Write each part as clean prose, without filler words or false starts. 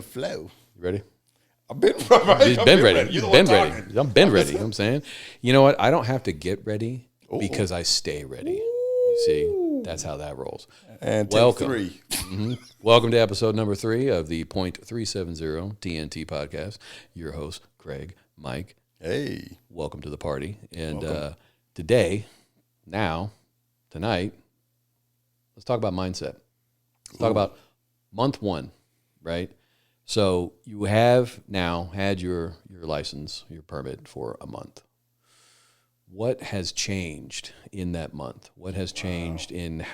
flow. You ready? I've been ready. You've been ready. You're the Been one ready. talking. I've been ready. You know what I'm saying? You know what? I don't have to get ready because I stay ready. You see? That's how that rolls. And Welcome. take 3. Welcome to episode number 3 of the .370 TNT Podcast. Your host, Craig, Mike. Hey. Welcome to the party. And today, tonight, let's talk about mindset. Let's talk about month 1, right? So you have now had your license, your permit for a month. What has changed in that month? What has changed in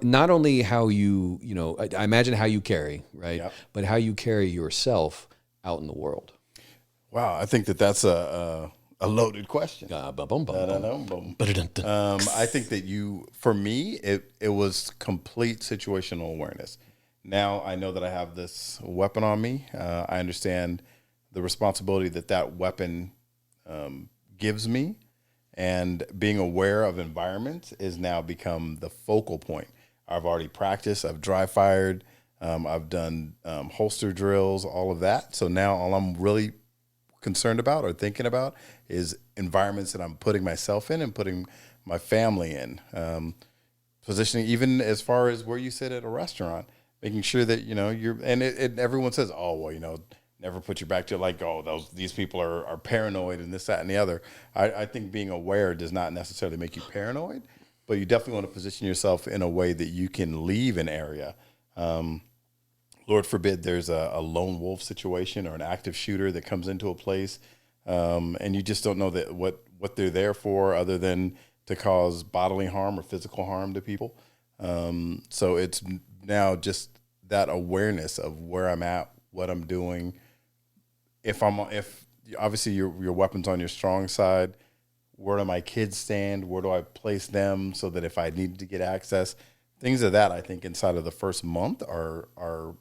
not only how you I imagine how you carry, right? Yep. But how you carry yourself out in the world. Wow, I think that's a loaded question. I I think that for me, it was complete situational awareness. Now I know that I have this weapon on me. I understand the responsibility that weapon gives me, and being aware of environments is now become the focal point. I've already practiced. I've dry fired. I've done holster drills, all of that. So now all I'm really concerned about or thinking about is environments that I'm putting myself in and putting my family in. Positioning, even as far as where you sit at a restaurant, making sure that you're. And everyone says, "Oh, well, never put your back to it," like, "Oh, these people are paranoid," and this, that, and the other. I think being aware does not necessarily make you paranoid, but you definitely want to position yourself in a way that you can leave an area. Lord forbid there's a lone wolf situation or an active shooter that comes into a place, and you just don't know that what they're there for other than to cause bodily harm or physical harm to people. So it's now just that awareness of where I'm at, what I'm doing. If obviously your weapon's on your strong side, where do my kids stand? Where do I place them so that if I need to get access, things of that, I think inside of the first month are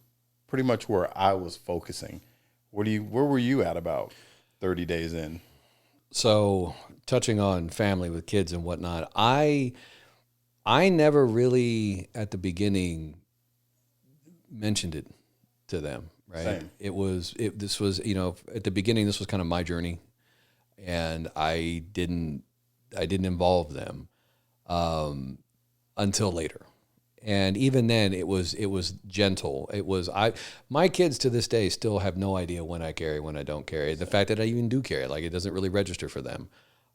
pretty much where I was focusing. Where were you at about 30 days in? So touching on family with kids and whatnot, I never really at the beginning mentioned it to them. Right. Same. This was, at the beginning, this was kind of my journey, and I didn't involve them until later. And even then it was gentle. My kids to this day still have no idea when I carry, when I don't carry. The fact that I even do carry, like, it doesn't really register for them.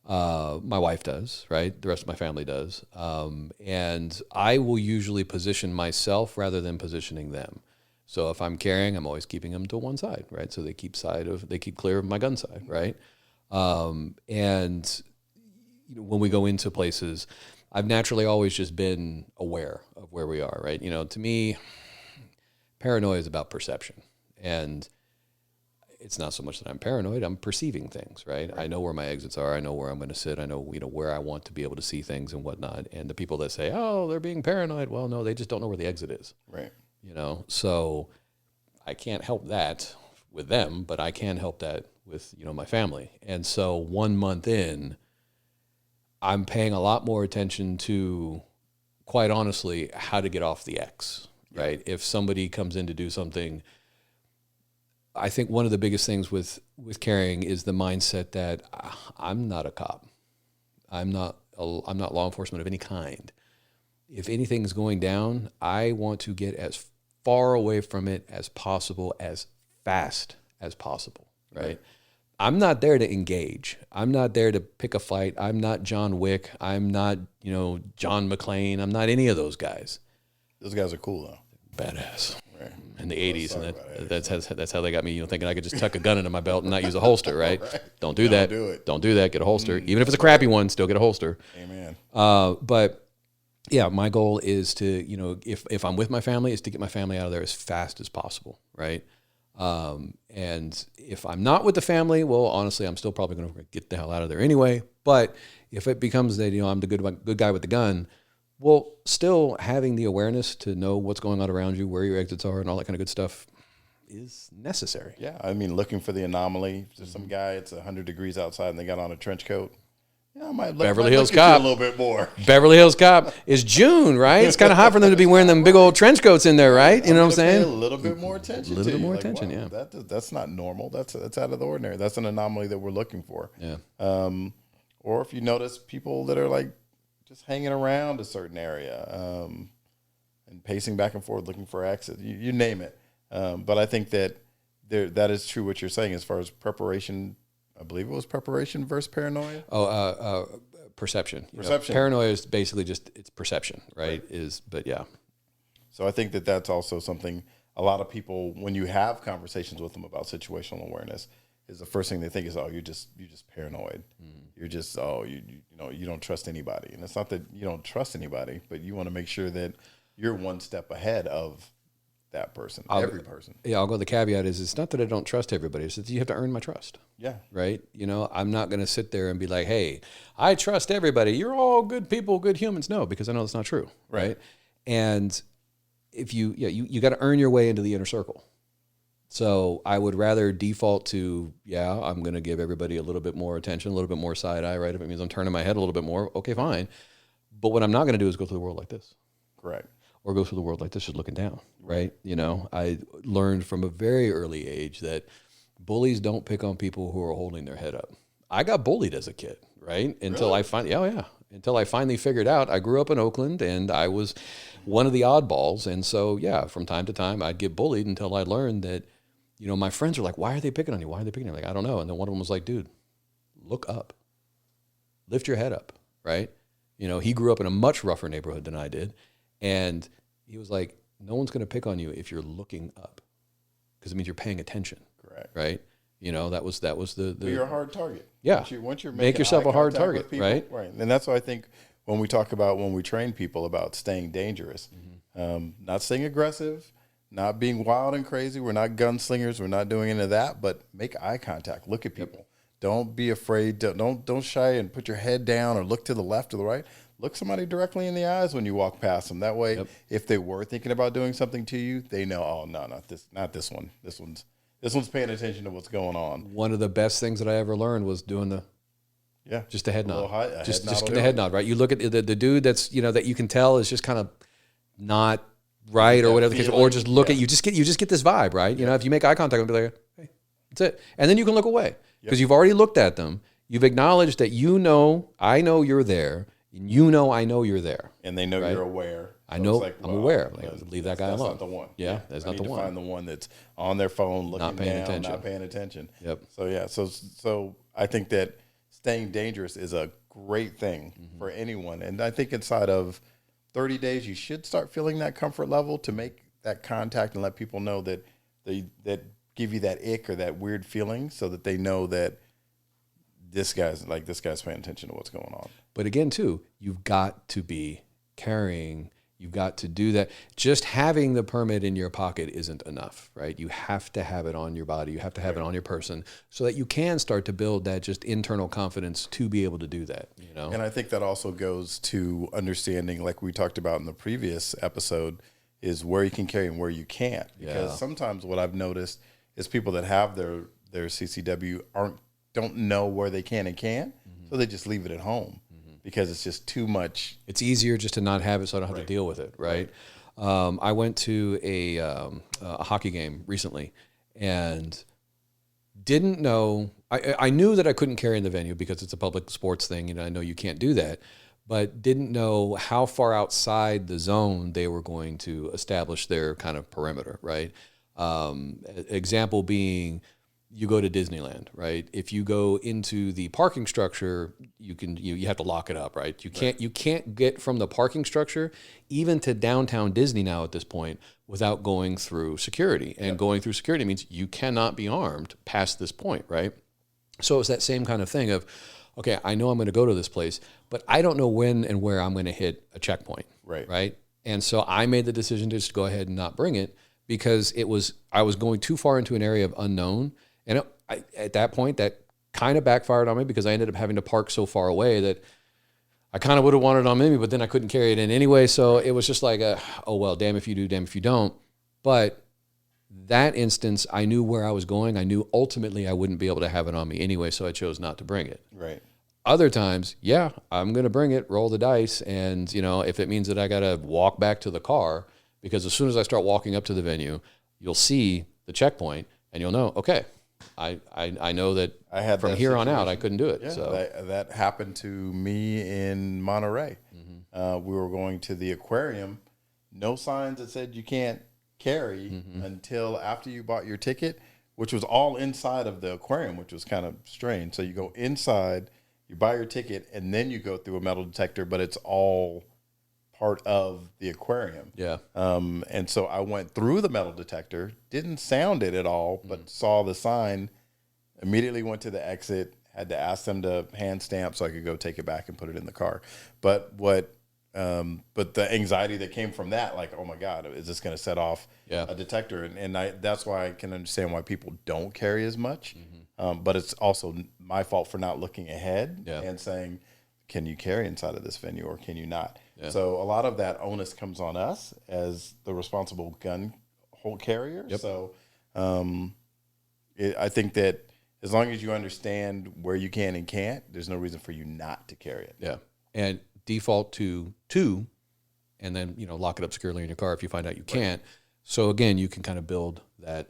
My wife does, right? The rest of my family does. And I will usually position myself rather than positioning them. So if I'm carrying, I'm always keeping them to one side, right? So they keep clear of my gun side, right? And when we go into places, I've naturally always just been aware of where we are, right? To me, paranoia is about perception, and it's not so much that I'm paranoid. I'm perceiving things, right? I know where my exits are. I know where I'm going to sit. I know, where I want to be able to see things and whatnot. And the people that say, "Oh, they're being paranoid," well, no, they just don't know where the exit is. Right. So I can't help that with them, but I can help that with, my family. And so 1 month in, I'm paying a lot more attention to, quite honestly, how to get off the X, right? If somebody comes in to do something, I think one of the biggest things with carrying is the mindset that I'm not a cop. I'm not law enforcement of any kind. If anything's going down, I want to get as far away from it as possible, as fast as possible, right? I'm not there to engage. I'm not there to pick a fight. I'm not John Wick. I'm not, John McClane. I'm not any of those guys. Those guys are cool, though. Badass. Right. In the 80s, and that's how they got me, thinking I could just tuck a gun into my belt and not use a holster, right? Right. Don't do that. Don't do that. Get a holster. Even if it's a crappy one, still get a holster. Amen. But yeah, my goal is to, if I'm with my family, is to get my family out of there as fast as possible, right? And if I'm not with the family, well, honestly, I'm still probably going to get the hell out of there anyway. But if it becomes that, I'm the good guy with the gun, well, still having the awareness to know what's going on around you, where your exits are, and all that kind of good stuff is necessary. Yeah, I mean, looking for the anomaly. There's some guy, it's 100 degrees outside, and they got on a trench coat. Yeah, I might Beverly Hills look at you Cop. a little bit more. Beverly Hills Cop is June, right? It's kind of hot for them to be wearing them big old trench coats in there, right? You know what I'm saying? Pay a little bit more attention. A little bit more attention, wow, yeah. That's not normal. That's out of the ordinary. That's an anomaly that we're looking for. Yeah. Or if you notice people that are like just hanging around a certain area and pacing back and forth looking for exit, you name it. But I think that that is true what you're saying as far as preparation. I believe it was preparation versus paranoia. Perception. Perception. Paranoia is basically just it's perception, right? But yeah. So I think that that's also something a lot of people, when you have conversations with them about situational awareness, is the first thing they think is, oh, you're just paranoid. You're just, you don't trust anybody. And it's not that you don't trust anybody, but you want to make sure that you're one step ahead of that person, every person. Yeah, I'll go. The caveat is it's not that I don't trust everybody. It's that you have to earn my trust. Yeah. Right? I'm not going to sit there and be like, hey, I trust everybody. You're all good people, good humans. No, because I know that's not true. Right? And if you got to earn your way into the inner circle. So I would rather default to, I'm going to give everybody a little bit more attention, a little bit more side eye, right? If it means I'm turning my head a little bit more, okay, fine. But what I'm not going to do is go through the world like this. Correct. Or go through the world like this, just looking down, right? I learned from a very early age that bullies don't pick on people who are holding their head up. I got bullied as a kid, right? Until I finally figured out. I grew up in Oakland, and I was one of the oddballs. And so, from time to time, I'd get bullied until I learned that, my friends were like, why are they picking on you? Why are they picking on you? Like, I don't know. And then one of them was like, dude, look up. Lift your head up, right? He grew up in a much rougher neighborhood than I did. And he was like, no one's going to pick on you if you're looking up, because it means you're paying attention. Correct. Right? That was the But you're a hard target. Yeah. Once you're make yourself a hard target, people, right? Right. And that's why I think when we train people about staying dangerous, not staying aggressive, not being wild and crazy. We're not gunslingers. We're not doing any of that, but make eye contact. Look at people. Don't be afraid. Don't shy and put your head down or look to the left or the right. Look somebody directly in the eyes when you walk past them. That way, if they were thinking about doing something to you, they know, oh, no, not this one. This one's paying attention to what's going on. One of the best things that I ever learned was doing just a head nod. Just getting a head nod, right? You look at the dude that's, that you can tell is just kind of not right or whatever the case, or just look at you just get this vibe, right? If you make eye contact and be like, hey, that's it. And then you can look away because you've already looked at them. You've acknowledged that I know you're there. And I know you're there. And they know you're aware. I know, I'm aware. Like, leave that guy alone. That's not the one. Yeah, that's not the one. Find the one that's on their phone, looking not paying down, attention. not paying attention. Yep. So I think that staying dangerous is a great thing for anyone. And I think inside of 30 days, you should start feeling that comfort level to make that contact and let people know that that give you that ick or that weird feeling, so that they know that this guy's paying attention to what's going on. But again, too, you've got to be carrying. You've got to do that. Just having the permit in your pocket isn't enough, right? You have to have it on your body. You have to have it on your person so that you can start to build that just internal confidence to be able to do that, And I think that also goes to understanding, like we talked about in the previous episode, is where you can carry and where you can't. Because sometimes what I've noticed is people that have their CCW don't know where they can and can't, so they just leave it at home. Because it's just too much. It's easier just to not have it, so I don't have to deal with it, right? I went to a hockey game recently and didn't know. I knew that I couldn't carry in the venue because it's a public sports thing, and I know you can't do that, but didn't know how far outside the zone they were going to establish their kind of perimeter, right? Example being, you go to Disneyland, right? If you go into the parking structure, you have to lock it up, right? You can't get from the parking structure even to downtown Disney now at this point without going through security. And going through security means you cannot be armed past this point, right? So it's that same kind of thing of, okay, I know I'm going to go to this place, but I don't know when and where I'm going to hit a checkpoint, right? And so I made the decision to just go ahead and not bring it because I was going too far into an area of unknown. And at that point, that kind of backfired on me because I ended up having to park so far away that I kind of would have wanted it on me, but then I couldn't carry it in anyway. So it was just like, oh, well, damn if you do, damn if you don't. But that instance, I knew where I was going. I knew ultimately I wouldn't be able to have it on me anyway, so I chose not to bring it. Right. Other times, yeah, I'm going to bring it, roll the dice. And, if it means that I got to walk back to the car, because as soon as I start walking up to the venue, you'll see the checkpoint and you'll know, okay, I know that I had from that here on situation. out, I couldn't do it. Yeah, So that happened to me in Monterey. We were going to the aquarium. No signs that said you can't carry until after you bought your ticket, which was all inside of the aquarium, which was kind of strange. So you go inside, you buy your ticket, and then you go through a metal detector, but it's all part of the aquarium. yeah. And so I went through the metal detector, didn't sound it at all, but saw the sign, immediately went to the exit, had to ask them to hand stamp so I could go take it back and put it in the car. But but the anxiety that came from that, like, oh my God, is this going to set off a detector? And that's why I can understand why people don't carry as much. But it's also my fault for not looking ahead and saying, can you carry inside of this venue or can you not? Yeah. So a lot of that onus comes on us as the responsible gun carrier. Yep. So I think that as long as you understand where you can and can't, there's no reason for you not to carry it. Yeah. And default to 2, and then, lock it up securely in your car if you find out you can't. So again, you can kind of build that,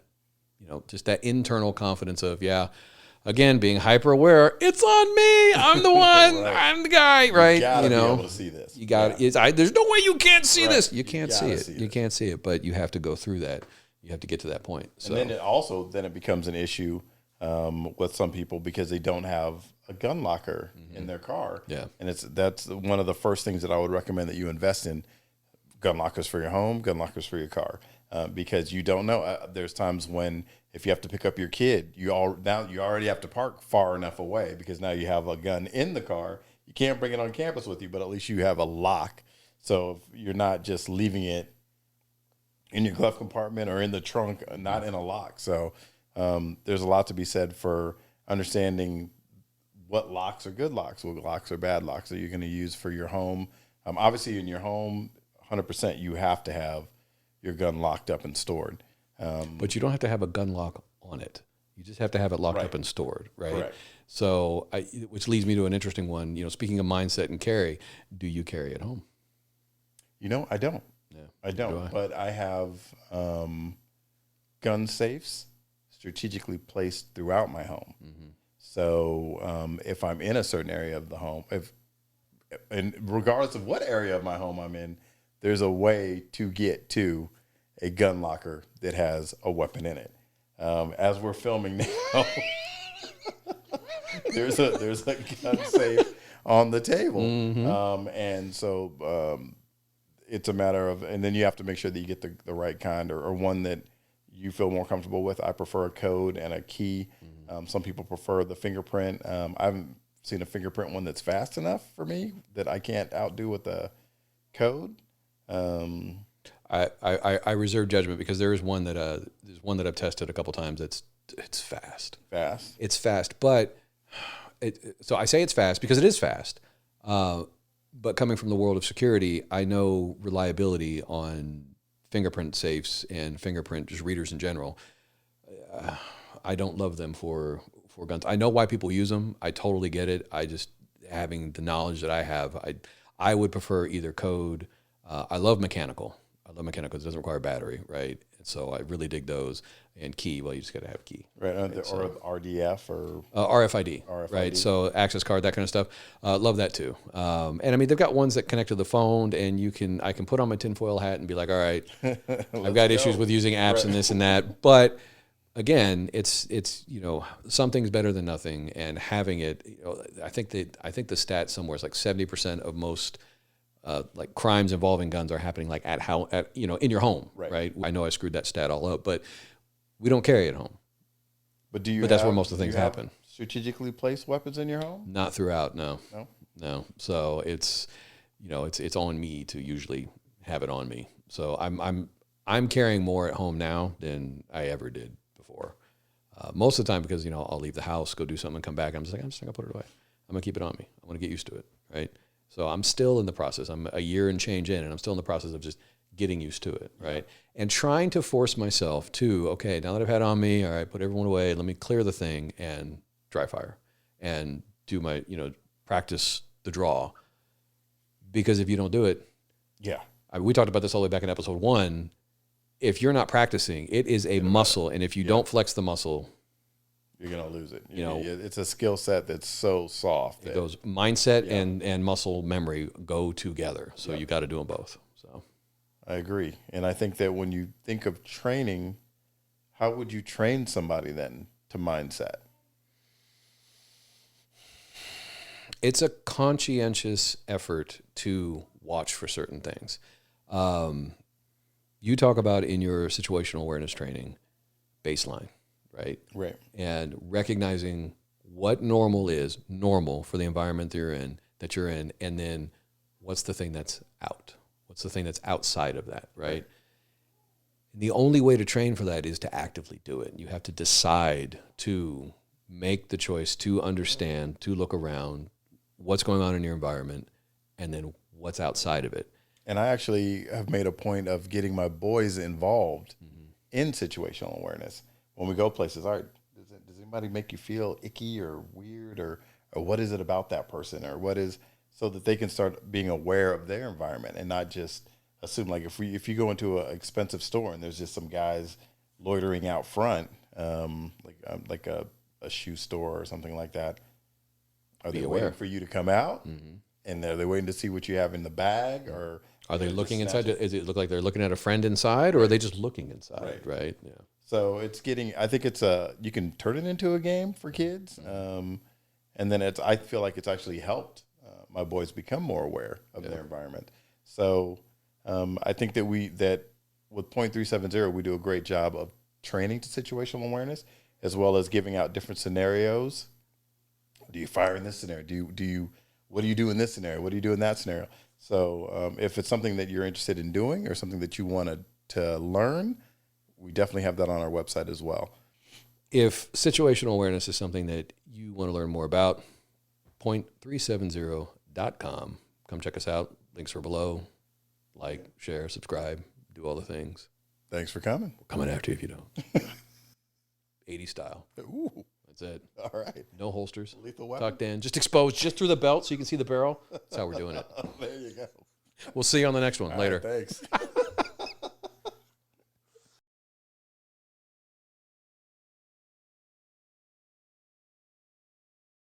just that internal confidence of, again, being hyper aware. It's on me. I'm the one. right. I'm the guy. Right. You gotta be able to see this. You got. There's no way you can't see this. You can't see it. You can't see it. But you have to go through that. You have to get to that point. So. And then it becomes an issue with some people because they don't have a gun locker in their car. Yeah. And that's one of the first things that I would recommend that you invest in: gun lockers for your home, gun lockers for your car, because you don't know. There's times when if you have to pick up your kid, you already have to park far enough away because now you have a gun in the car. You can't bring it on campus with you, but at least you have a lock. So if you're not just leaving it in your glove compartment or in the trunk, not in a lock. So there's a lot to be said for understanding what locks are good locks, what locks are bad locks that you're going to use for your home. Obviously, in your home, 100% you have to have your gun locked up and stored. But you don't have to have a gun lock on it. You just have to have it locked up and stored, right? Correct. So, which leads me to an interesting one. Speaking of mindset and carry, do you carry at home? I don't. Yeah, I don't. But I have gun safes strategically placed throughout my home. So if I'm in a certain area of the home, and regardless of what area of my home I'm in, there's a way to get to a gun locker that has a weapon in it. As we're filming now, there's a gun safe on the table, and so it's a matter of, and then you have to make sure that you get the right kind or one that you feel more comfortable with. I prefer a code and a key. Some people prefer the fingerprint. I haven't seen a fingerprint one that's fast enough for me that I can't outdo with a code. I reserve judgment because there's one that I've tested a couple times. It's fast. It's fast, but so I say it's fast because it is fast. But coming from the world of security, I know reliability on fingerprint safes and fingerprint just readers in general. I don't love them for guns. I know why people use them. I totally get it. I just, having the knowledge that I have, I would prefer either code. I love mechanical. It doesn't require battery, right? So I really dig those. And key, well, you just got to have a key. Right, or RDF or... RFID, right? So access card, that kind of stuff. Love that too. And I mean, they've got ones that connect to the phone, and I can put on my tinfoil hat and be like, all right, I've got issues with using apps and this and that. But again, it's something's better than nothing, and having it, I think the stat somewhere is like 70% of most like crimes involving guns are happening like in your home, right? I know I screwed that stat all up, but we don't carry at home. But that's where most of the things happen. Strategically placed weapons in your home? Not throughout, no. So it's on me to usually have it on me. So I'm carrying more at home now than I ever did before. Most of the time because I'll leave the house, go do something, and come back. I'm just not gonna put it away. I'm gonna keep it on me. I want to get used to it, right? So I'm still in the process. I'm a year and change in, and I'm still in the process of just getting used to it, right? And trying to force myself to, okay, now that I've had it on me, all right, put everyone away, let me clear the thing and dry fire and do my, practice the draw. Because if you don't do it, Yeah. we talked about this all the way back in episode 1. If you're not practicing, it is a muscle. And if you don't flex the muscle, you're going to lose it. You know, it's a skill set that's so soft. It goes mindset and muscle memory go together. So you got to do them both. So I agree. And I think that when you think of training, how would you train somebody then to mindset? It's a conscientious effort to watch for certain things. You talk about in your situational awareness training, baseline, right? Right. And recognizing what normal for the environment that you're in, and then what's the thing that's out? What's the thing that's outside of that, right? And the only way to train for that is to actively do it. You have to decide to make the choice to understand, to look around, what's going on in your environment, and then what's outside of it. And I actually have made a point of getting my boys involved in situational awareness. When we go places, all right, does anybody make you feel icky or weird, or what is it about that person, or what is, so that they can start being aware of their environment and not just assume, like if you go into an expensive store and there's just some guys loitering out front, like a shoe store or something like that, are they waiting for you to come out? And are they waiting to see what you have in the bag, or are they looking inside? Does it look like they're looking at a friend inside, or are they just looking inside? Right. Yeah. So it's getting. I think you can turn it into a game for kids, and then I feel like it's actually helped my boys become more aware of their environment. So I think that with .370 we do a great job of training to situational awareness, as well as giving out different scenarios. Do you fire in this scenario? What do you do in this scenario? What do you do in that scenario? So if it's something that you're interested in doing or something that you want to learn, we definitely have that on our website as well. If situational awareness is something that you want to learn more about, .370.com. Come check us out. Links are below. Like, share, subscribe, do all the things. Thanks for coming. We're coming after you if you don't. 80 style. Ooh. That's it. All right. No holsters. Lethal weapon. Tucked in. Just exposed just through the belt so you can see the barrel. That's how we're doing it. There you go. We'll see you on the next one. Later. Right, thanks.